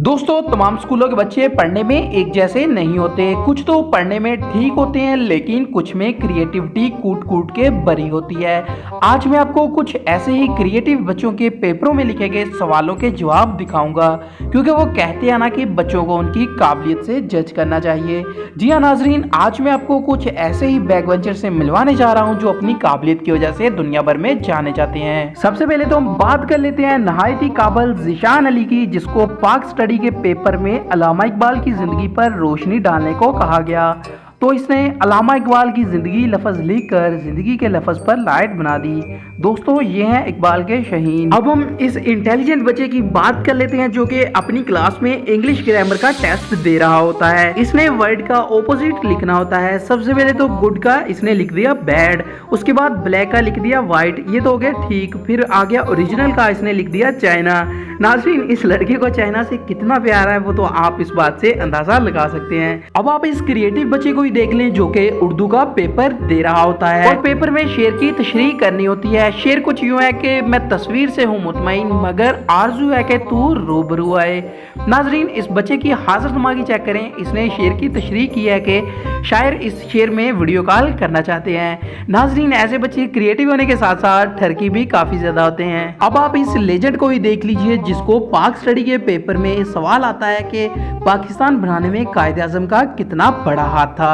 दोस्तों, तमाम स्कूलों के बच्चे पढ़ने में एक जैसे नहीं होते। कुछ तो पढ़ने में ठीक होते हैं, लेकिन कुछ में क्रिएटिविटी कूट कूट के भरी होती है। आज मैं आपको कुछ ऐसे ही क्रिएटिव बच्चों के पेपरों में लिखे गए सवालों के जवाब दिखाऊंगा, क्योंकि वो कहते हैं ना कि बच्चों को उनकी काबिलियत से जज करना चाहिए। जी हाँ नाजरीन, आज मैं आपको कुछ ऐसे ही बैक बेंचर से मिलवाने जा रहा हूँ जो अपनी काबिलियत की वजह से दुनिया भर में जाने जाते हैं। सबसे पहले तो हम बात कर लेते हैं नहायती काबिल ज़ीशान अली की, जिसको पाक स्टडी के पेपर में अल्लामा इकबाल की जिंदगी पर रोशनी डालने को कहा गया। तो इसने अल्लामा इकबाल की जिंदगी लफ्ज लिखकर जिंदगी के लफ्ज पर लाइट बना दी। दोस्तों, ये हैं इकबाल के शहीन। अब हम इस इंटेलिजेंट बच्चे की बात कर लेते हैं जो कि अपनी क्लास में इंग्लिश ग्रामर का टेस्ट दे रहा होता है। इसने वर्ड का ऑपोजिट लिखना होता है। सबसे पहले तो गुड का इसने लिख दिया बैड, उसके बाद ब्लैक का लिख दिया व्हाइट, ये तो हो गया ठीक। फिर आ गया ओरिजिनल का, इसने लिख दिया चाइना। नाज़रीन, इस लड़के को चाइना से कितना प्यार है वो तो आप इस बात से अंदाजा लगा सकते हैं। अब आप इस क्रिएटिव बच्चे को देख लें जो कि उर्दू का पेपर दे रहा होता है और पेपर में शेर की तशरीह करनी होती है। शेर कुछ यूं है कि मैं तस्वीर से हूँ मुतमईन, मगर आरजू है कि तू रूबरू आए। नाजरीन, इस बच्चे की हाजिर दिमागी चेक करें। इसने शेर की तशरीह की है कि शायर इस शेर में वीडियो कॉल करना चाहते हैं। नाजरीन, ऐसे बच्चे क्रिएटिव होने के साथ साथ ठरकी भी काफी ज्यादा होते हैं। अब आप इस लेजेंड को ही देख लीजिए जिसको पाक स्टडी के पेपर में सवाल आता है कि पाकिस्तान बनाने में कायद आजम का कितना बड़ा हाथ था।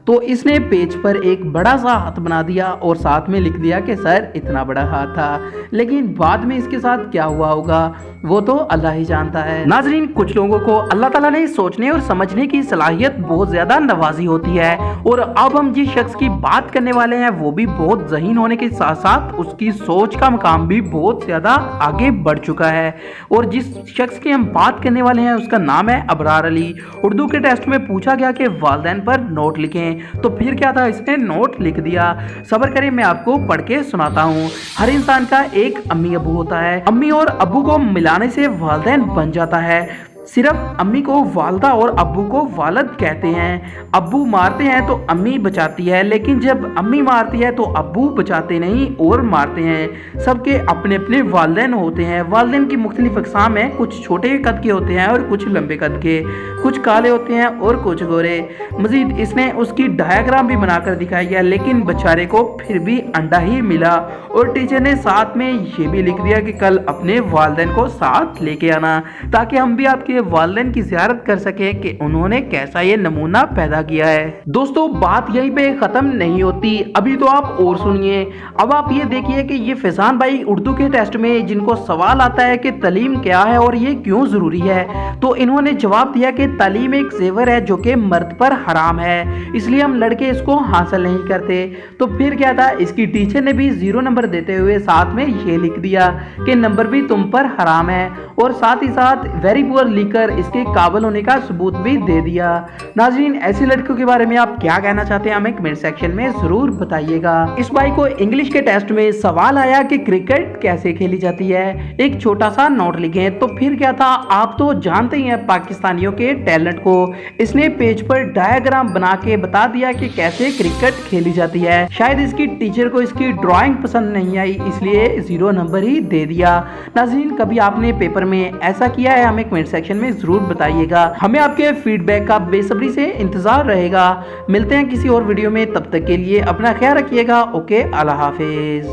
तो इसने पेज पर एक बड़ा सा हाथ बना दिया और साथ में लिख दिया कि सर इतना बड़ा हाथ था। लेकिन बाद में इसके साथ क्या हुआ होगा वो तो अल्लाह ही जानता है। नाजरीन, कुछ लोगों को अल्लाह ताला ने सोचने और समझने की सलाहियत बहुत ज्यादा नवाजी होती है, और अब हम जिस शख्स की बात करने वाले हैं वो भी बहुत ज़हीन होने के साथ साथ उसकी सोच का मकाम भी बहुत ज्यादा आगे बढ़ चुका है। और जिस शख्स की हम बात करने वाले हैं उसका नाम है अबरार अली। उर्दू के टेस्ट में पूछा गया कि वालिदैन पर नोट लिखें, तो फिर क्या था, इसने नोट लिख दिया। सब्र करें, मैं आपको पढ़ के सुनाता हूँ। हर इंसान का एक अम्मी अबू होता है। अम्मी और अबू को मिलाने से वालिदैन बन जाता है। सिर्फ अम्मी को वालदा और अब्बू को वालद कहते हैं। अब्बू मारते हैं तो अम्मी बचाती है, लेकिन जब अम्मी मारती है तो अब्बू बचाते नहीं और मारते हैं। सबके अपने अपने वालिदैन होते हैं। वालिदैन की मुख्तलिफ अक़साम है, कुछ छोटे कद के होते हैं और कुछ लंबे कद के, कुछ काले होते हैं और कुछ गोरे। मजीद इसने उसकी डायग्राम भी बनाकर दिखाई है, लेकिन बेचारे को फिर भी अंडा ही मिला। और टीचर ने साथ में ये भी लिख दिया कि कल अपने वालिदैन को साथ लेके आना, ताकि हम भी आपके वालिदैन की ज़ियारत कर सके कि उन्होंने कैसा ये नमूना पैदा किया है। दोस्तों, बात यहीं पे खत्म नहीं होती, अभी तो आप और सुनिए। अब आप ये देखिए कि ये फैजान भाई उर्दू के टेस्ट में जिनको सवाल आता है कि तालीम क्या है और ये क्यों ज़रूरी है, तो इन्होंने जवाब दिया कि तालीम एक जेवर है जो कि मर्द पर हराम है, इसलिए हम लड़के इसको हासिल नहीं करते। तो फिर क्या था, इसकी टीचर ने भी 0 नंबर देते हुए साथ में ये लिख दिया कि नंबर भी तुम पर हराम है, और साथ ही साथ वेरी पुअर लिखकर इसके काबिल होने का सबूत भी दे दिया। नाज़रीन, ऐसे लड़कों के बारे में आप क्या कहना चाहते हैं हमें कमेंट सेक्शन में जरूर बताइएगा। इस भाई को इंग्लिश के टेस्ट में सवाल आया कि क्रिकेट कैसे खेली जाती है, एक छोटा सा नोट लिखें। तो फिर क्या था, आप तो जानते ही हैं पाकिस्तानियों के टैलेंट को। इसने पेज पर डायग्राम बना के बता दिया कि कैसे क्रिकेट खेली जाती है। शायद इसकी टीचर को इसकी ड्राइंग पसंद नहीं आई, इसलिए 0 नंबर ही दे दिया। नाज़रीन, कभी आपने पेपर में ऐसा किया है हमें कमेंट सेक्शन में जरूर बताइएगा। हमें आपके फीडबैक का बेसब्री से इंतजार रहेगा। मिलते हैं किसी और वीडियो में, तब तक के लिए अपना ख्याल रखिएगा। ओके, अल्लाह हाफिज।